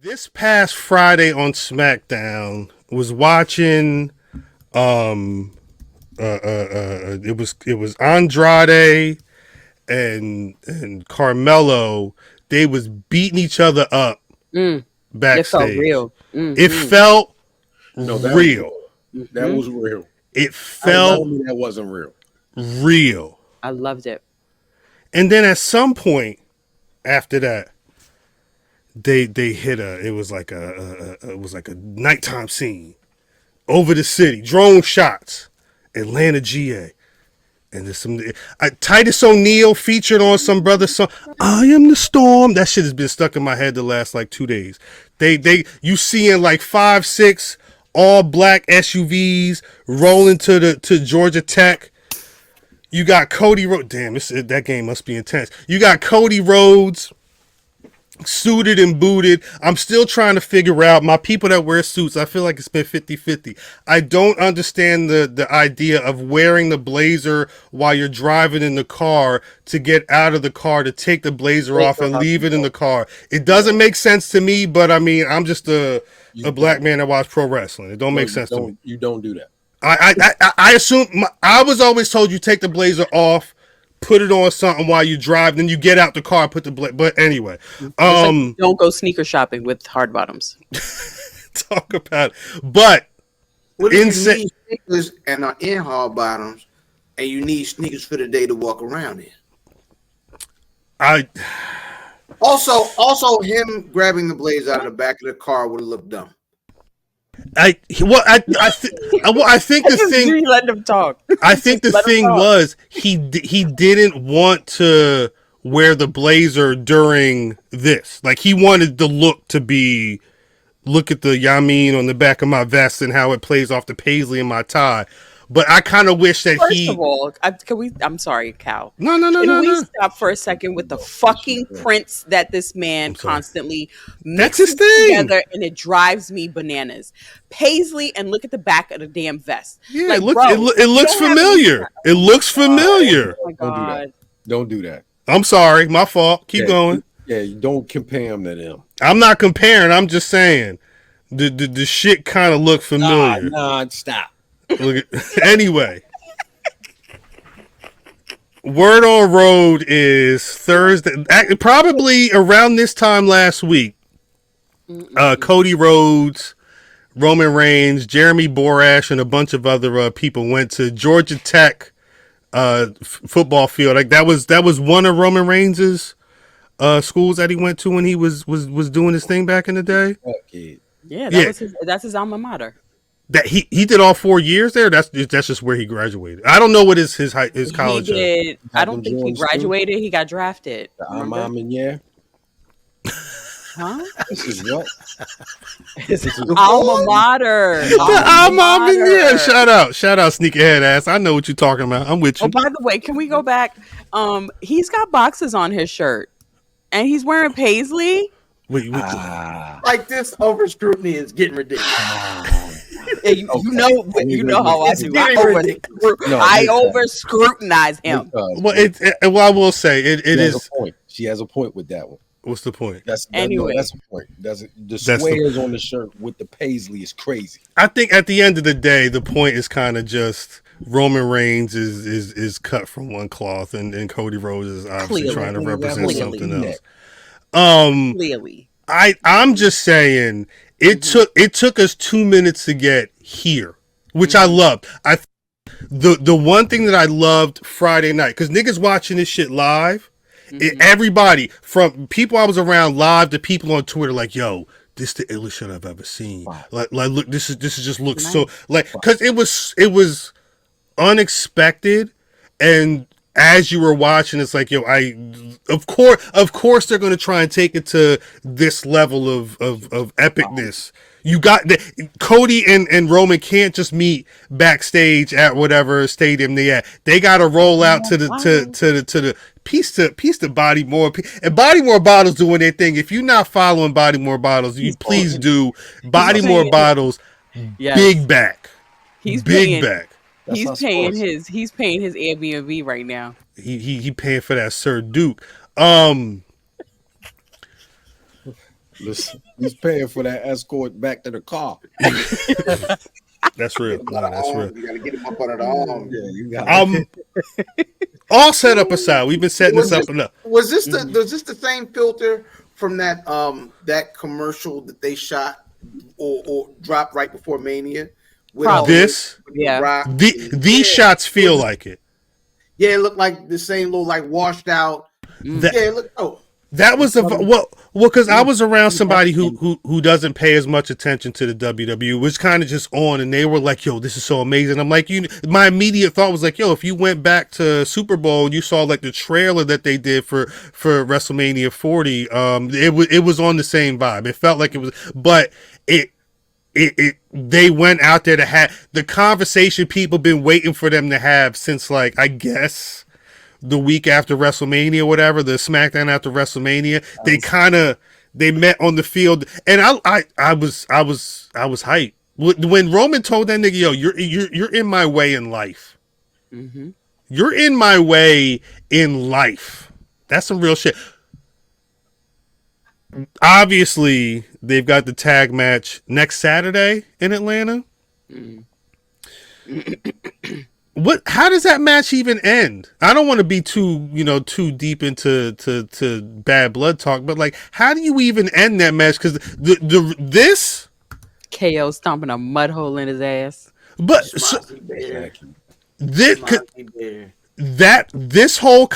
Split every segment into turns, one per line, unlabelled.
This past Friday on SmackDown was watching it was Andrade and Carmelo. They was beating each other up
It felt
backstage.
real.
It felt real.
That was real.
It felt
that wasn't real.
real.
I loved it.
And then at some point after that, they hit it was like a nighttime scene over the city, drone shots, Atlanta, GA, and there's some Titus O'Neil featured on some brother song. I am the storm. That shit has been stuck in my head the last like 2 days. You seeing like 5-6 all black SUVs rolling to Georgia Tech. You got Cody Rhodes. Damn, that game must be intense. You got Cody Rhodes suited and booted. I'm still trying to figure out my people that wear suits. I feel like it's been 50-50. I don't understand the idea of wearing the blazer while you're driving in the car to get out of the car to take the blazer off and leave it in the car. It doesn't make sense to me, but I mean, I'm just a black man that watches pro wrestling. It don't make sense to me.
You don't do that.
I assume I was always told you take the blazer off, put it on something while you drive, then you get out the car, put the blazer. But anyway,
Like, don't go sneaker shopping with hard bottoms.
talk about it. But
what if you need sneakers and are in hard bottoms, and you need sneakers for the day to walk around in? Also, him grabbing the blazer out of the back of the car would have looked dumb.
I think the thing.
Let him talk.
I think the thing was he didn't want to wear the blazer during this. Like he wanted the look to be, look at the Yamin on the back of my vest and how it plays off the paisley in my tie. But I kind of wish that
First of all, I'm sorry, Cal.
No.
Can we stop for a second with the fucking prints that this man constantly mixes together, and it drives me bananas. Paisley, and look at the back of the damn vest.
Yeah,
like,
it looks familiar. It looks familiar.
Oh my God.
Don't do that.
I'm sorry, my fault. Keep going.
Yeah, you don't compare him to them.
I'm not comparing. I'm just saying the shit kind of look familiar.
Nah, stop.
Look anyway, word on road is Thursday, probably around this time last week. Cody Rhodes, Roman Reigns, Jeremy Borash, and a bunch of other people went to Georgia Tech football field. Like that was one of Roman Reigns's schools that he went to when he was doing his thing back in the day.
Yeah, that's his alma mater.
That he did all 4 years there. That's just where he graduated. I don't know what his college.
He did. I don't think he graduated. He got drafted. Huh?
This is what?
His alma mater.
The alma mater. Shout out, sneakerhead ass. I know what you're talking about. I'm with you.
Oh, by the way, can we go back? He's got boxes on his shirt, and he's wearing paisley.
Wait.
Like this over scrutiny is getting ridiculous.
You know how I do. I over scrutinize him.
Well, I will say it is.
A point. She has a point with that one.
What's the point?
That's the point. The squares on the shirt with the paisley is crazy.
I think at the end of the day, the point is kind of just Roman Reigns is cut from one cloth, and Cody Rhodes is obviously trying to represent something else.
Clearly,
I'm just saying it took us 2 minutes to get here, which I loved. The one thing that I loved Friday night, because niggas watching this shit live. Everybody, from people I was around live to people on Twitter, like, yo, this the illest shit I've ever seen. Wow. Like, look, this is just looks nice. So like, because it was unexpected, and as you were watching, it's like, yo, of course they're gonna try and take it to this level of epicness. You got Cody and Roman can't just meet backstage at whatever stadium they at. They got to roll out to the piece to Body More, and Body More Bottles doing their thing. If you're not following Body More Bottles, you please do. Body More Bottles, big back. He's big back.
He's paying his Airbnb right now.
He paying for that Sir Duke.
Listen, He's paying for that escort back to the car.
That's real. No, that's real.
You gotta get him up under the arm.
Yeah, you got.
All set up aside. We've been setting this up enough.
Was this the same filter from that that commercial that they shot or dropped right before Mania?
These shots feel like it.
Yeah, it looked like the same little like washed out. It looked
that was because I was around somebody who doesn't pay as much attention to the WWE, was kind of just on, and they were like, "Yo, this is so amazing." I'm like, my immediate thought was like, "Yo, if you went back to Super Bowl and you saw like the trailer that they did for WrestleMania 40, it was on the same vibe. It felt like it was, but they went out there to have the conversation people been waiting for them to have since, like, I guess the week after WrestleMania, whatever, the SmackDown after WrestleMania. They met on the field, and I was hyped when Roman told that nigga, "Yo, you're in my way in life. Mm-hmm. You're in my way in life." That's some real shit. Obviously, they've got the tag match next Saturday in Atlanta. How does that match even end? I don't want to be too deep into to bad blood talk, but like, how do you even end that match? Because this
KO stomping a mud hole in his ass.
But this whole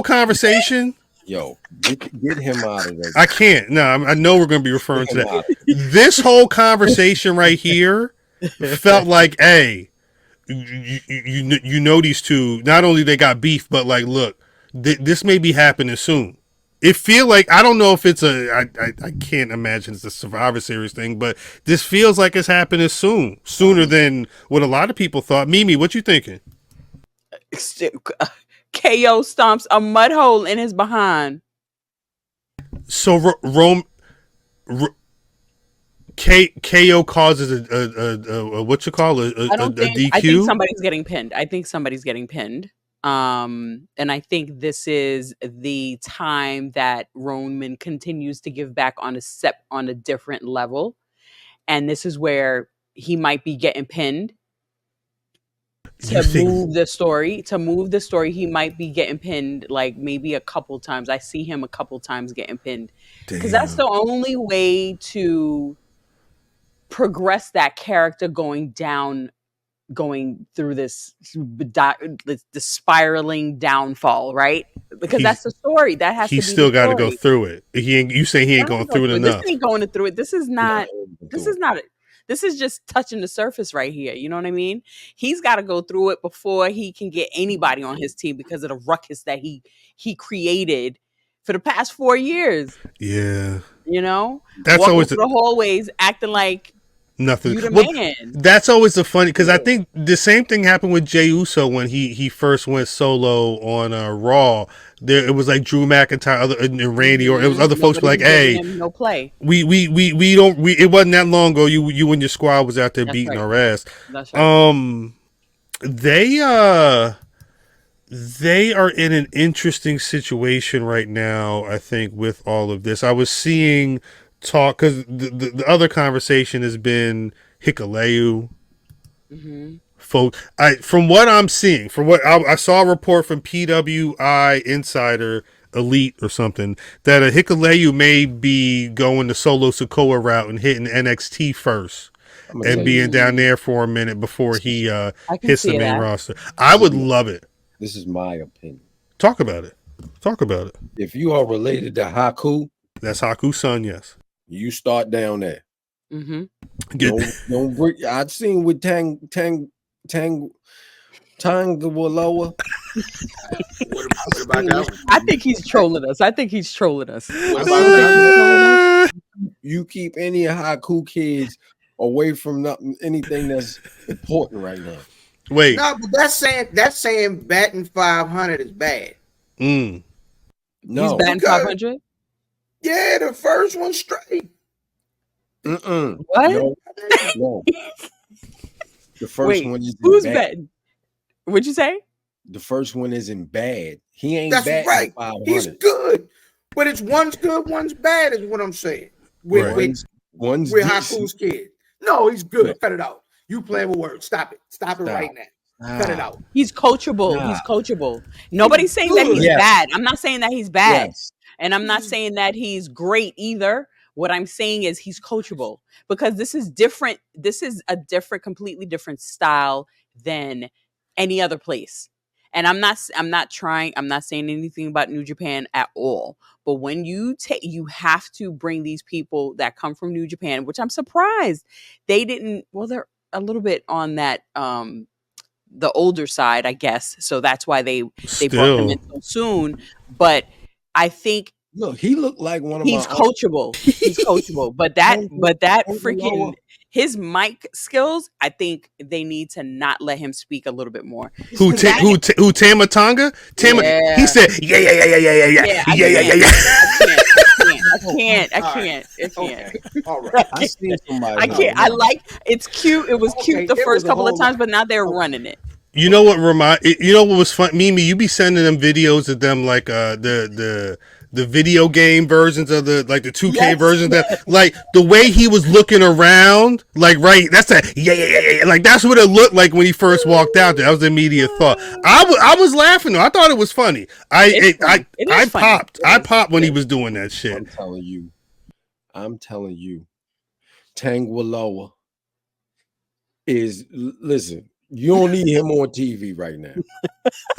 conversation.
Yo, get him out of there.
I can't. No, I know we're going to be referring to that. This whole conversation right here felt like, hey, you know these two, not only they got beef, but like, look, this may be happening soon. It feel like, I don't know if it's I can't imagine it's a Survivor Series thing, but this feels like it's happening sooner than what a lot of people thought. Mimi, what you thinking?
KO stomps a mud hole in his behind.
So KO causes a what you call a DQ.
I think somebody's getting pinned. And I think this is the time that Roman continues to give back on a different level, and this is where he might be getting pinned. To move the story, he might be getting pinned like maybe a couple times. I see him a couple times getting pinned because that's the only way to progress that character going through this the spiraling downfall, right? Because that's the story that has to be. He's
still got to go through it. You say he ain't going through it enough.
This ain't going through it. This is not. This is just touching the surface right here. You know what I mean? He's got to go through it before he can get anybody on his team because of the ruckus that he created for the past 4 years.
Yeah.
You know?
That's
walking
always
through the hallways acting like
nothing.
You the man.
That's always the funny, because I think the same thing happened with Jey Uso when he first went solo on Raw. It was like Drew McIntyre and Randy, or it was other folks like, "Hey,
no play.
We don't. It wasn't that long ago. You and your squad was out there beating our ass."
That's right.
They are in an interesting situation right now, I think, with all of this. I was seeing talk, because the other conversation has been Hikuleu.
Mm-hmm.
Folks, from what I'm seeing, from what I saw a report from PWI Insider Elite or something, that a Hikuleu may be going the Solo Sikoa route and hitting NXT first and being down there for a minute before he hits the main roster. I would love it.
This is my opinion.
Talk about it.
If you are related to Haku,
that's Haku's son, yes.
You start down there.
Mm-hmm.
Don't break. I've seen with Tangawaloa.
What about that?
I think he's trolling us.
What about that?
You keep any Haku kids away from anything that's important right now.
Wait.
No, but that's saying batting 500 is bad.
No.
He's batting 500?
Yeah, the first one straight.
What?
No. The first one is
who's betting? What'd you say?
The first one isn't bad. He ain't
That's
bad.
Right. He's good. But it's one's good, one's bad, is what I'm saying. with
Right.
with,
One's
with
decent.
Haku's kid. No, he's good.
Yeah.
Cut it out. You playing with words. Stop it. Stop it right now. Cut it out.
He's coachable.
Nah.
He's coachable. Nobody's saying that he's
good.
Yes.
bad. I'm not saying that he's bad.
Yes.
And I'm not saying that he's great either. What I'm saying is he's coachable because this is different. This is a completely different style than any other place. And I'm not saying anything about New Japan at all. But when you have to bring these people that come from New Japan, which I'm surprised they didn't. Well, they're a little bit on that, the older side, I guess. So that's why they brought them in so soon. But I think
Look, he looked like one of
he's
my
coachable. He's coachable. But that freaking
Lower.
his mic skills, I think they need to not let him speak a little bit more.
Who Tama Tonga?
Yeah.
He said, yeah.
I can't.
Okay. All right.
I seen somebody.
I can't. I like it's cute. It was cute the
it
first
was a
couple of
whole
times,
lot.
but now they're running it.
You know what was fun? Mimi, you be sending them videos of them like the video game versions of the 2K
Yes.
versions that like the way he was looking around, like that's a yeah. Like that's what it looked like when he first walked out there. That was the immediate thought. I was laughing though. I thought it was funny. I popped. I popped when he was doing that shit.
I'm telling you, Tangwaloa is listen. You don't need him on TV right now.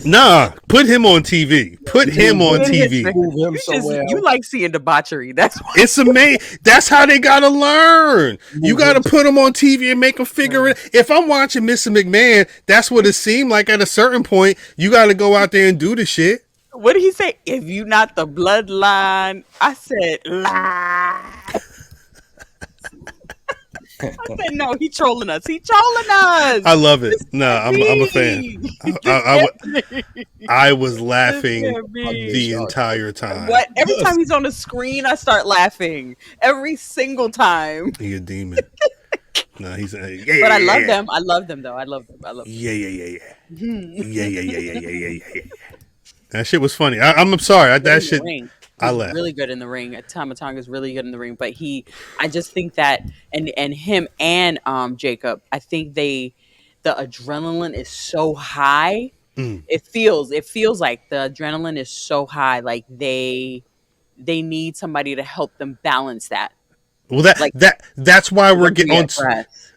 Nah, put him on TV. Put him on TV.
Move him somewhere
You
else.
like seeing debauchery. That's why.
It's amazing. That's how they gotta learn. You gotta put them on TV and make them figure it. If I'm watching Mr. McMahon, that's what it seemed like. At a certain point, you gotta go out there and do the shit.
What did he say? If you not the bloodline, I said lie. I said no. He trolling us.
I love it. I'm a fan. I was laughing the entire time.
What? Every time he's on the screen, I start laughing. Every single time.
He a demon. No, he's
But I love them. I love them though. I love them.
Yeah. That shit was funny. I'm sorry. That shit. I laughed.
Really good in the ring. Tama Tonga is really good in the ring, but I just think that, and him and Jacob, I think the adrenaline is so high. It feels like the adrenaline is so high. Like they need somebody to help them balance that.
Well, that's why we're getting on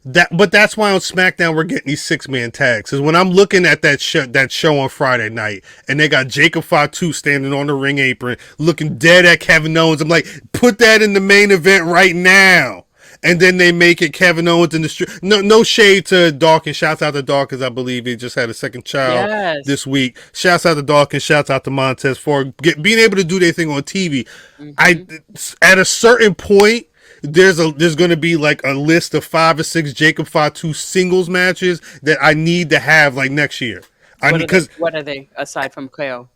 that. But that's why on SmackDown we're getting these 6-man tags. Because when I'm looking at that show on Friday night, and they got Jacob Fatu standing on the ring apron, looking dead at Kevin Owens, I'm like, put that in the main event right now. And then they make it Kevin Owens in the street. No shade to Dawkins. Shouts out to Dawkins. I believe he just had a second child this week. Shouts out to Dawkins. Shouts out to Montez for being able to do their thing on TV. At a certain point, there's going to be like a list of 5 or 6 Jacob Fatu singles matches that I need to have like next year.
What are they aside from KO?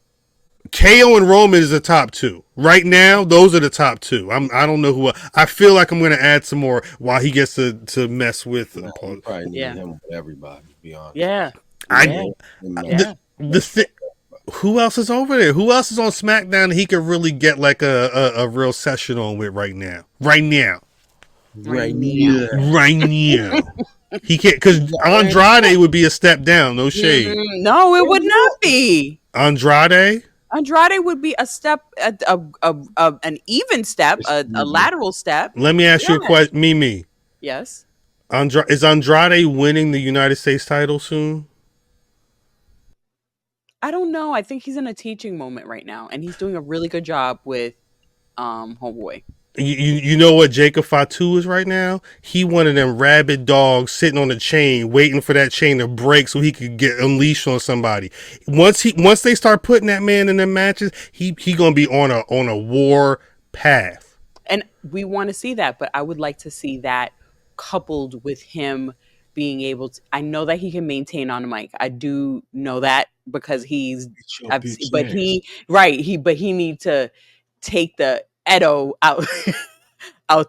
KO and Roman is the top 2 right now. Those are the top 2. I don't know who. I feel like I'm going to add some more while he gets to mess with.
Probably need him with everybody. To be honest.
Yeah.
Who else is over there? Who else is on SmackDown that he could really get like a real session on with right now? Right now. He can't, because Andrade would be a step down. No shade.
No, it would not be.
Andrade
would be a step, an even step, a lateral step.
Let me ask you a question, Mimi.
Yes.
Is Andrade winning the United States title soon?
I don't know. I think he's in a teaching moment right now, and he's doing a really good job with Homeboy.
You know what Jacob Fatu is right now? He one of them rabid dogs sitting on a chain, waiting for that chain to break so he could get unleashed on somebody. Once they start putting that man in the matches, he gonna be on a war path.
And we want to see that, but I would like to see that coupled with him being able to. I know that he can maintain on the mic. I do know that because he need to take the Edo out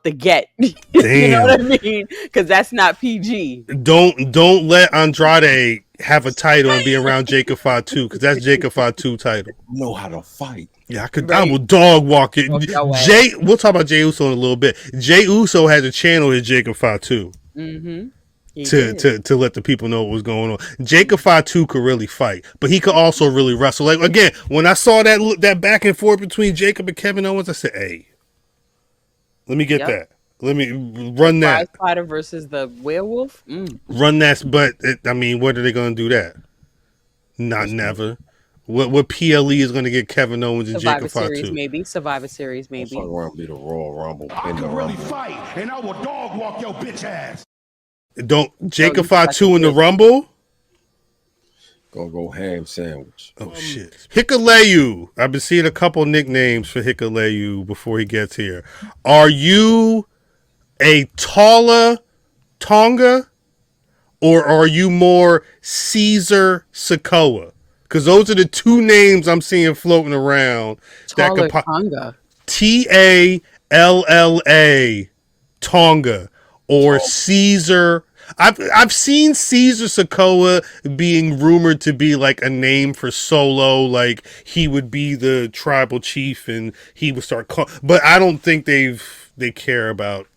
the get. You know what I mean? Because that's not PG.
Don't let Andrade have a title and be around Jacob Fatu, because that's Jacob Fatu title.
Know how to fight.
Yeah, I
Right.
will dog walk it.
Your way.
Jay, we'll talk about Jay Uso in a little bit. Jay Uso had to channel his Jacob Fatu to let the people know what was going on. Jacob Fatu could really fight, but he could also really wrestle. Like again, when I saw that back and forth between Jacob and Kevin Owens, I said, "Hey, let me get that. Let me run that."
Spider versus the werewolf.
Run that, but I mean, what are they going to do that? Not never. What PLE is going to get Kevin Owens and
Survivor
Jacob
Series,
Fatu?
maybe. Survivor Series, maybe.
Fuck around, be the Royal Rumble.
I can really fight, and I will dog walk your bitch ass.
Don't Jacob Fatu in the Rumble?
Gonna go ham sandwich.
Oh shit. Hikuleu. I've been seeing a couple nicknames for Hikuleu before he gets here. Are you a taller Tonga, or are you more Caesar Sokoa? Because those are the two names I'm seeing floating around.
Taller Tonga.
Talla Tonga or Caesar. I've seen Caesar Sokoa being rumored to be like a name for Solo, like he would be the tribal chief and he would start but I don't think they care about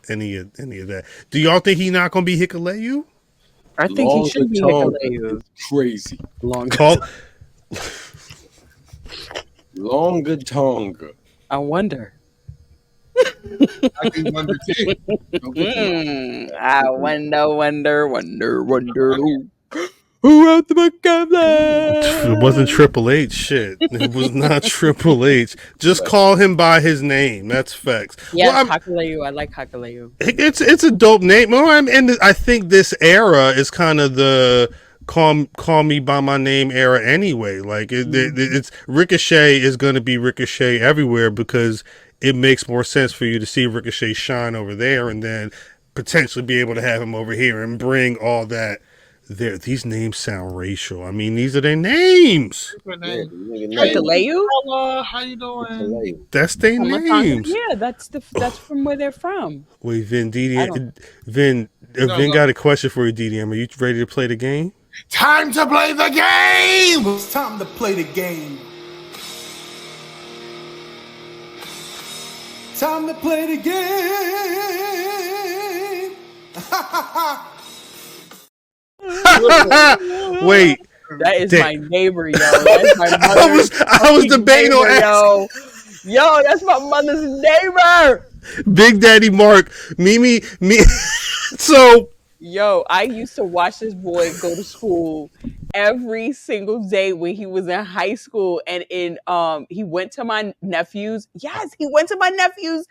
any of that. Do y'all think he's not gonna be Hikuleu?
I think he should be Hikuleu.
Crazy. Longer Tonga.
I wonder.
I do wonder too.
I wonder. Who wrote the book of that?
It wasn't Triple H. Shit, it was not Triple H. Just call him by his name. That's facts.
Yeah, Hikuleu. I like Hikuleu.
It's a dope name. And I think this era is kind of the call me by my name era anyway. Like it's Ricochet is going to be Ricochet everywhere because it makes more sense for you to see Ricochet shine over there and then potentially be able to have him over here and bring all that there. These names sound racial. I mean, these are their names.
Hikuleu?
Hello, how you doing?
That's their names.
Yeah, that's from where they're from.
Wait, Vin got a question for you, DDM. Are you ready to play the game?
Time to play the game! It's time to play the game. Time to play the game.
Wait.
That is my neighbor, yo. That's my mother's
I was debating on asking.
Yo, that's my mother's neighbor.
Big Daddy Mark, me. So,
yo, I used to watch this boy go to school every single day when he was in high school, and he went to my nephew's. Yes, he went to my nephew's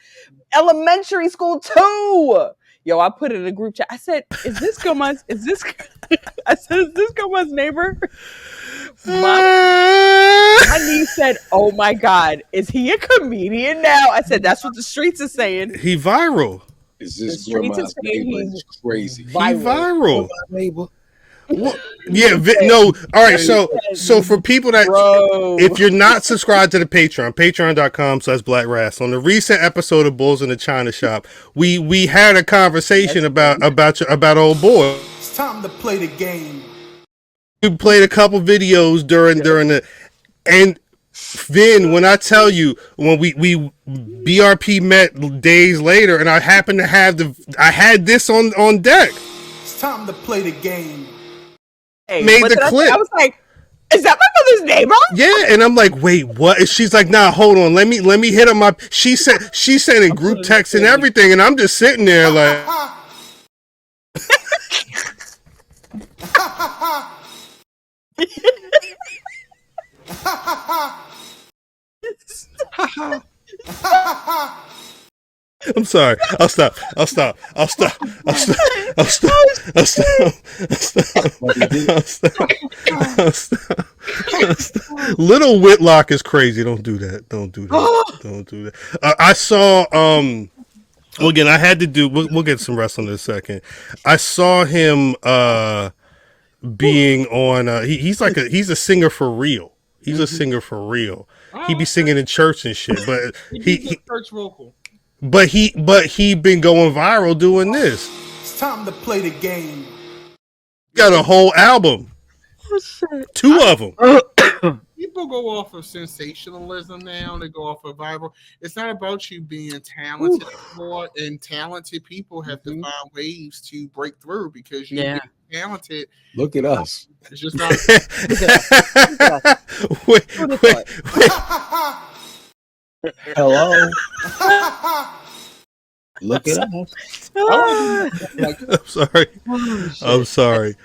elementary school too. Yo, I put it in a group chat. I said, "Is this Goma's neighbor?" My niece said, "Oh my God, is he a comedian now?" I said, "That's what the streets are saying."
He viral.
Is this grandma's neighbor? He's crazy.
He viral.
Neighbor.
Well, yeah, no. All right, so for people that, if you're not subscribed to the patreon.com/Black Rasslin, on the recent episode of Bulls in the China Shop, we had a conversation about old boy.
It's time to play the game.
We played a couple videos during the, and Vin, when I tell you, when we BRP met days later, and I happened to have I had this on deck.
It's time to play the game.
Hey,
made the clip.
I was like, "Is that my mother's neighbor?"
Yeah, and I'm like, "Wait, what?" And she's like, "Nah, hold on. Let me hit up my." She sent in group text and everything, and I'm just sitting there like. I'm sorry. I'll stop. Little Whitlock is crazy. Don't do that. Don't do that. I saw. Well, again, I had to do. We'll get some wrestling in a second. I saw him being on. He's a singer for real. He's a singer for real. He be singing in church and shit, but he
church vocal.
But he been going viral doing this.
It's time to play the game.
Got a whole album. 2 of them.
People go off of sensationalism now. They go off of viral. It's not about you being talented anymore, and talented people have to find ways to break through because you being talented.
Look at us.
It's just not.
Wait.
Hello. Look at us.
I'm sorry. I'm sorry.